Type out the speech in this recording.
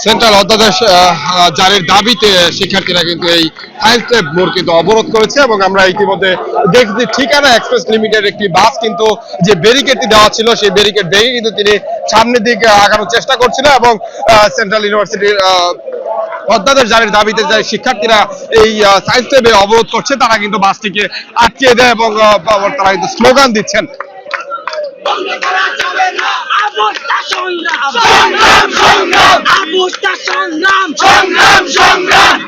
Central অধ্যাদেশ জারির দাবিতে শিক্ষার্থীরা কিন্তু এই সায়েন্স ল্যাব মোড় কিন্তু অবরোধ করেছে এবং আমরা ইতিমধ্যে দেখছি ঠিকানা এক্সপ্রেস লিমিটেড একটি বাস কিন্তু যে ব্যারিকেডটি দেওয়া ছিল সেই ব্যারিকেড ভেঙে কিন্তু তিনি সামনের দিকে আগানোর চেষ্টা করছিল এবং সেন্ট্রাল ইউনিভার্সিটির অধ্যাদেশ জারির দাবিতে যে শিক্ষার্থীরা এই সায়েন্স ল্যাবে অবরোধ করছে তারা কিন্তু বাসটিকে আটকে দেয় এবং তারা কিন্তু স্লোগান দিচ্ছেন। সংগ্রাম